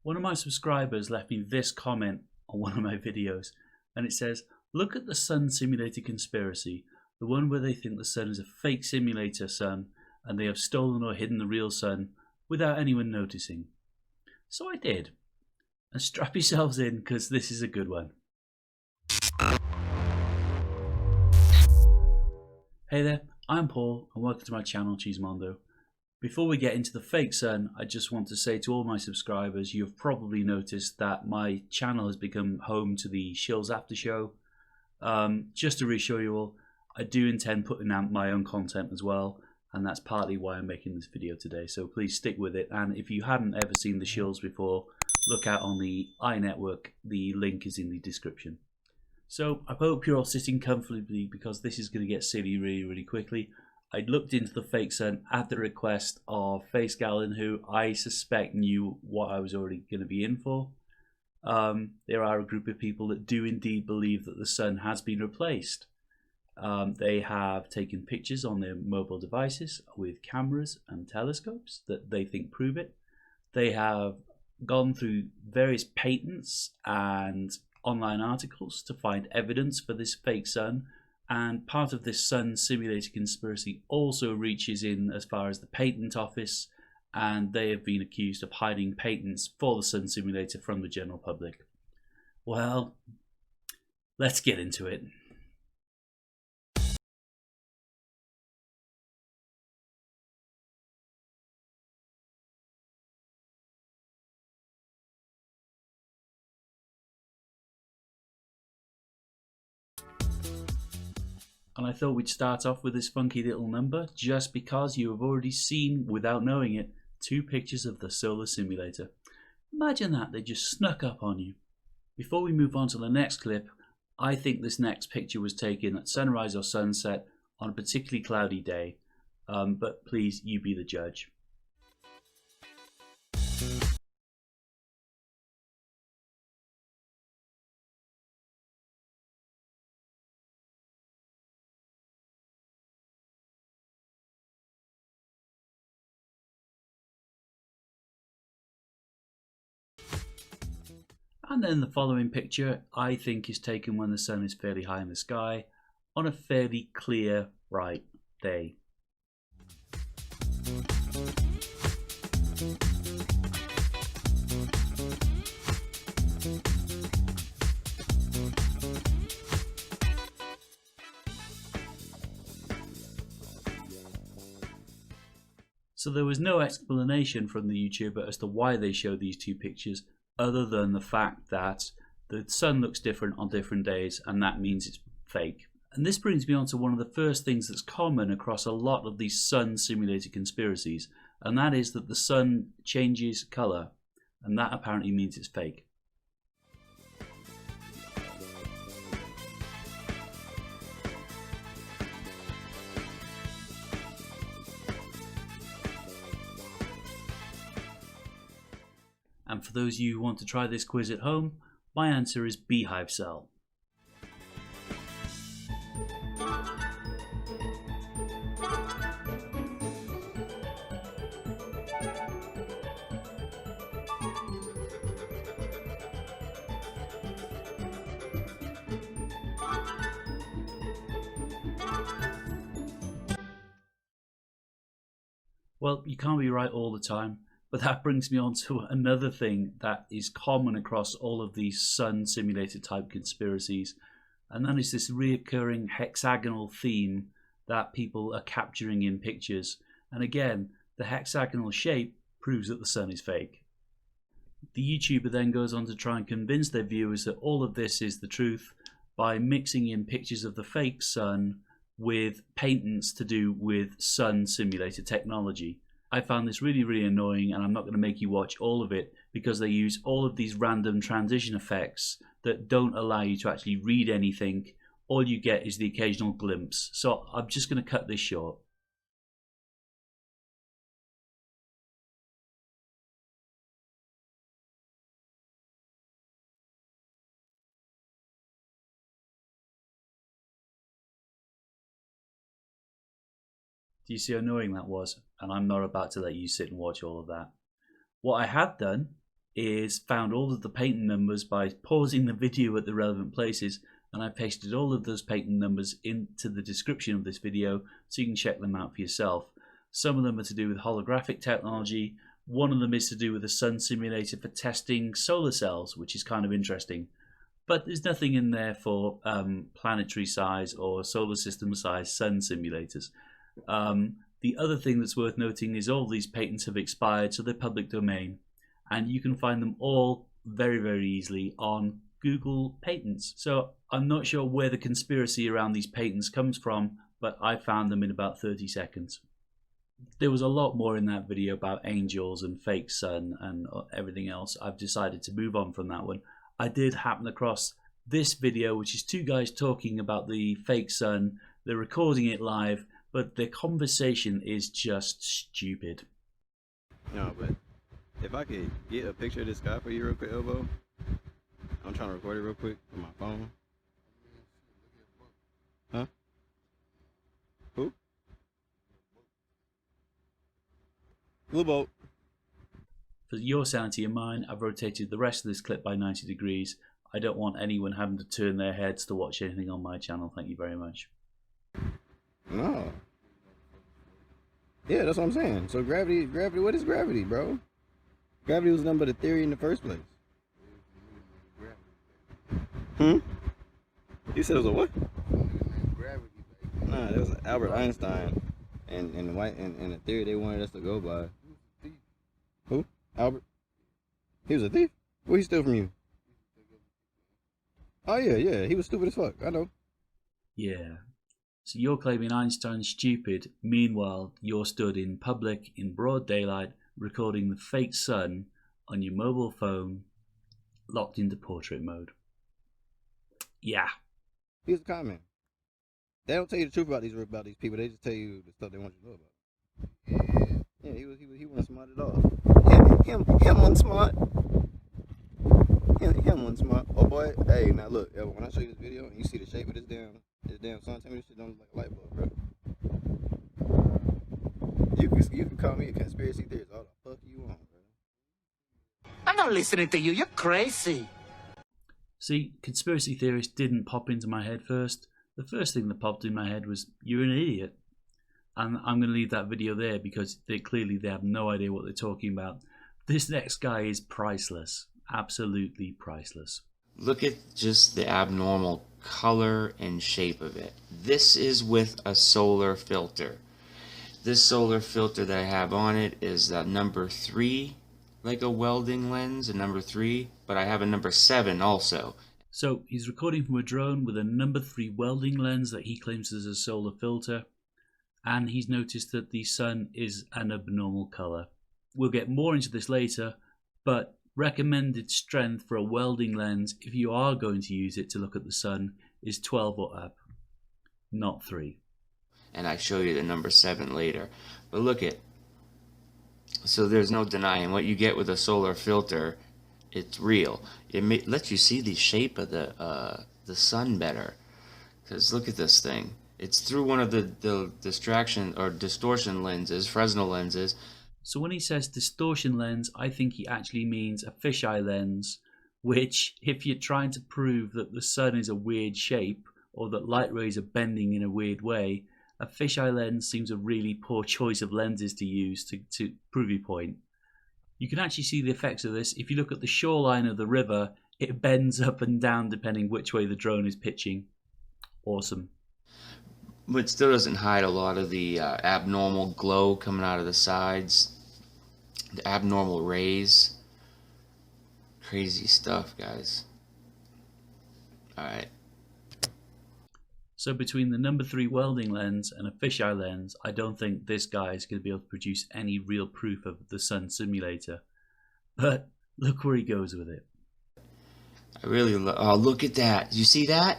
One of my subscribers left me this comment on one of my videos, and it says, "Look at the sun simulator conspiracy, the one where they think the sun is a fake simulator sun and they have stolen or hidden the real sun without anyone noticing." So I did. And strap yourselves in, because this is a good one. Hey there, I'm Paul and welcome to my channel Cheesemondo. Before we get into the fake sun, I just want to say to all my subscribers, you've probably noticed that my channel has become home to the Shills After Show. Just to reassure you all, I do intend putting out my own content as well, and that's partly why I'm making this video today, so please stick with it. And if you hadn't ever seen the Shills before, look out on the iNetwork, the link is in the description. So I hope you're all sitting comfortably, because this is going to get silly really quickly. I looked into the fake sun at the request of Face Gallon, who I suspect knew what I was already going to be in for. There are a group of people that do indeed believe that the sun has been replaced. They have taken pictures on their mobile devices with cameras and telescopes that they think prove it. They have gone through various patents and online articles to find evidence for this fake sun, and part of this sun simulator conspiracy also reaches in as far as the patent office, and they have been accused of hiding patents for the sun simulator from the general public. Well, let's get into it. And I thought we'd start off with this funky little number, just because you have already seen, without knowing it, 2 pictures of the solar simulator. Imagine that, they just snuck up on you. Before we move on to the next clip, I think this next picture was taken at sunrise or sunset on a particularly cloudy day, but please, you be the judge. And then the following picture I think is taken when the sun is fairly high in the sky on a fairly clear, bright day. So there was no explanation from the YouTuber as to why they showed these 2 pictures, other than the fact that the sun looks different on different days, and that means it's fake. And this brings me on to one of the first things that's common across a lot of these sun simulated conspiracies, and that is that the sun changes colour, and that apparently means it's fake. And for those of you who want to try this quiz at home, my answer is beehive cell. Well, you can't be right all the time. But that brings me on to another thing that is common across all of these sun simulator type conspiracies, and that is this reoccurring hexagonal theme that people are capturing in pictures. And again, the hexagonal shape proves that the sun is fake. The YouTuber then goes on to try and convince their viewers that all of this is the truth by mixing in pictures of the fake sun with patents to do with sun simulator technology. I found this really annoying, and I'm not going to make you watch all of it because they use all of these random transition effects that don't allow you to actually read anything. All you get is the occasional glimpse. So I'm just going to cut this short. Do you see how annoying that was? And I'm not about to let you sit and watch all of that. What I have done is found all of the patent numbers by pausing the video at the relevant places, and I pasted all of those patent numbers into the description of this video so you can check them out for yourself. Some of them are to do with holographic technology. One of them is to do with a sun simulator for testing solar cells, which is kind of interesting. But there's nothing in there for planetary size or solar system size sun simulators. The other thing that's worth noting is all these patents have expired, so they're public domain. And you can find them all very, very easily on Google Patents. So I'm not sure where the conspiracy around these patents comes from, but I found them in about 30 seconds. There was a lot more in that video about angels and fake sun and everything else. I've decided to move on from that one. I did happen across this video, which is two guys talking about the fake sun. They're recording it live, but their conversation is just stupid. No, but if I could get a picture of this guy for you real quick, Elbow. I'm trying to record it real quick with my phone. Huh? Who? Blue boat. For your sanity and mine, I've rotated the rest of this clip by 90 degrees. I don't want anyone having to turn their heads to watch anything on my channel. Thank you very much. No. Yeah, that's what I'm saying. So gravity, what is gravity, bro? Gravity was nothing but a theory in the first place. You said it was a what? Nah, that was Albert Einstein and the theory they wanted us to go by. Who? Albert? He was a thief? What he steal from you? Oh yeah, he was stupid as fuck. I know. Yeah. So you're claiming Einstein's stupid, meanwhile you're stood in public in broad daylight recording the fake sun on your mobile phone locked into portrait mode. Yeah. Here's a comment. They don't tell you the truth about these people. They just tell you the stuff they want you to know about. Yeah, he wasn't smart at all. Him wasn't smart. Him wasn't smart. Oh boy, hey, now look, when I show you this video and you see the shape of this damn sun, tell me this shit don't look like a light bulb, bro. You can call me a conspiracy theorist all the fuck you want, bro. I'm not listening to you. You're crazy. See, conspiracy theorists didn't pop into my head first. The first thing that popped in my head was, you're an idiot. And I'm going to leave that video there because they have no idea what they're talking about. This next guy is priceless. Absolutely priceless. Look at just the abnormal color and shape of it. This is with a solar filter. This solar filter that I have on it is number 3, like a welding lens, a number 3, but I have a number 7 also. So he's recording from a drone with a number 3 welding lens that he claims is a solar filter, and he's noticed that the sun is an abnormal color. We'll get more into this later, but recommended strength for a welding lens, if you are going to use it to look at the sun, is 12 or up, not 3. And I show you the number 7 later. But look at, so there's no denying what you get with a solar filter. It's real. It lets you see the shape of the sun better. Because look at this thing. It's through one of the distraction or distortion lenses, Fresnel lenses. So when he says distortion lens, I think he actually means a fisheye lens, which, if you're trying to prove that the sun is a weird shape or that light rays are bending in a weird way, a fisheye lens seems a really poor choice of lenses to use to prove your point. You can actually see the effects of this. If you look at the shoreline of the river, it bends up and down depending which way the drone is pitching. Awesome. But it still doesn't hide a lot of the abnormal glow coming out of the sides. The abnormal rays. Crazy stuff, guys. Alright. So between the number 3 welding lens and a fisheye lens, I don't think this guy is going to be able to produce any real proof of the sun simulator. But look where he goes with it. I really oh, look at that. You see that?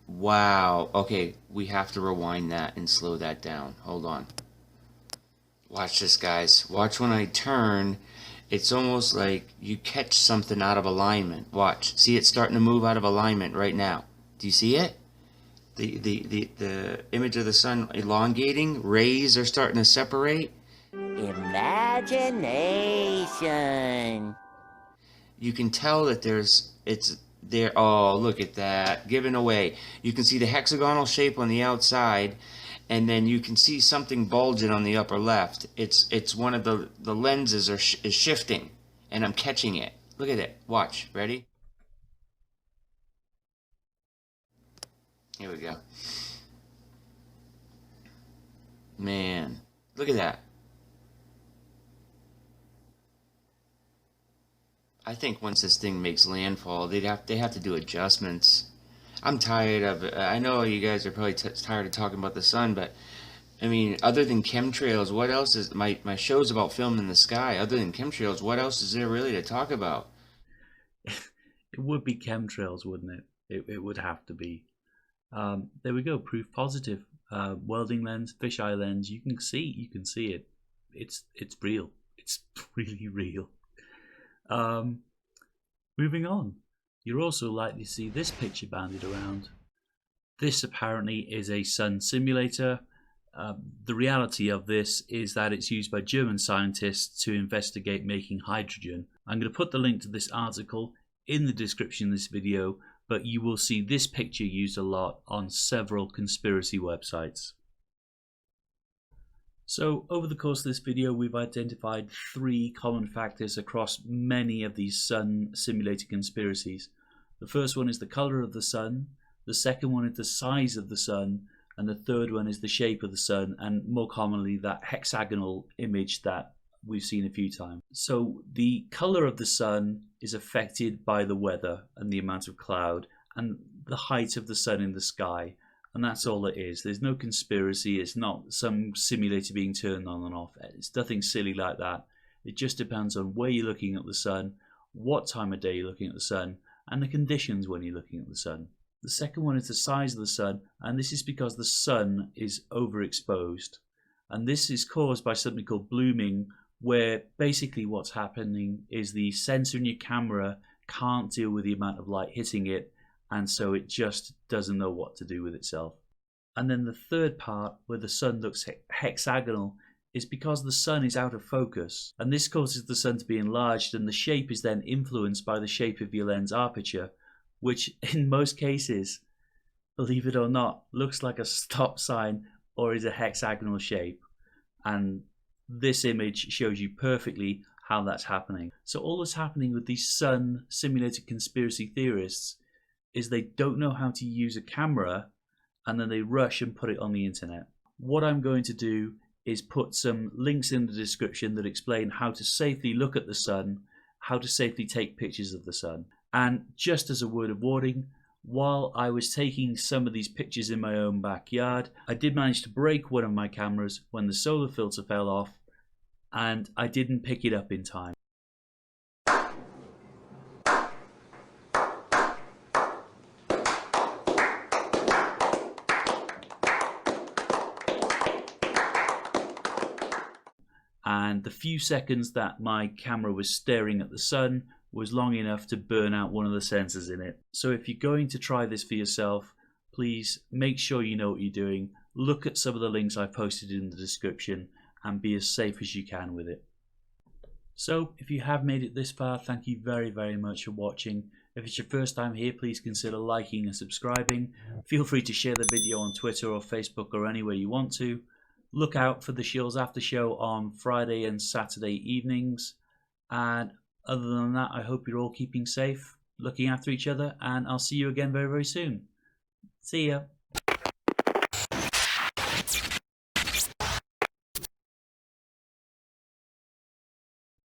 Wow. Okay, we have to rewind that and slow that down. Hold on. Watch this, guys. Watch when I turn. It's almost like you catch something out of alignment. Watch. See, it's starting to move out of alignment right now. Do you see it? The image of the sun elongating. Rays are starting to separate. Imagination. you can tell that it's there. Oh, look at that, given away. You can see the hexagonal shape on the outside, and then you can see something bulging on the upper left. It's one of the lenses is shifting, and I'm catching it. Look at it. Watch. Ready? Here we go. Man, look at that. I think once this thing makes landfall, they have to do adjustments. I'm tired of it. I know you guys are probably tired of talking about the sun, but I mean, other than chemtrails, what else is my show's about filming the sky? Other than chemtrails, what else is there really to talk about? It would be chemtrails, wouldn't it? It would have to be. There we go. Proof positive. Welding lens, fisheye lens. You can see it. It's real. It's really real. Moving on. You're also likely to see this picture bandied around. This apparently is a sun simulator. The reality of this is that it's used by German scientists to investigate making hydrogen. I'm going to put the link to this article in the description of this video, but you will see this picture used a lot on several conspiracy websites. So over the course of this video, we've identified 3 common factors across many of these sun simulated conspiracies. The first one is the color of the sun, the second one is the size of the sun, and the third one is the shape of the sun, and more commonly that hexagonal image that we've seen a few times. So the color of the sun is affected by the weather and the amount of cloud and the height of the sun in the sky. And that's all it is. There's no conspiracy. It's not some simulator being turned on and off. It's nothing silly like that. It just depends on where you're looking at the sun, what time of day you're looking at the sun, and the conditions when you're looking at the sun. The second one is the size of the sun, and this is because the sun is overexposed. And this is caused by something called blooming, where basically what's happening is the sensor in your camera can't deal with the amount of light hitting it, and so it just doesn't know what to do with itself. And then the third part, where the sun looks hexagonal, is because the sun is out of focus, and this causes the sun to be enlarged, and the shape is then influenced by the shape of your lens aperture, which in most cases, believe it or not, looks like a stop sign or is a hexagonal shape. And this image shows you perfectly how that's happening. So all that's happening with these sun simulated conspiracy theorists is they don't know how to use a camera, and then they rush and put it on the internet. What I'm going to do is put some links in the description that explain how to safely look at the sun, how to safely take pictures of the sun. And just as a word of warning, while I was taking some of these pictures in my own backyard, I did manage to break one of my cameras when the solar filter fell off, and I didn't pick it up in time. And the few seconds that my camera was staring at the sun was long enough to burn out one of the sensors in it. So if you're going to try this for yourself, please make sure you know what you're doing. Look at some of the links I posted in the description and be as safe as you can with it. So if you have made it this far, thank you very, very much for watching. If it's your first time here, please consider liking and subscribing. Feel free to share the video on Twitter or Facebook or anywhere you want to. Look out for the Shills After Show on Friday and Saturday evenings. And other than that, I hope you're all keeping safe, looking after each other, and I'll see you again very, very soon. See ya.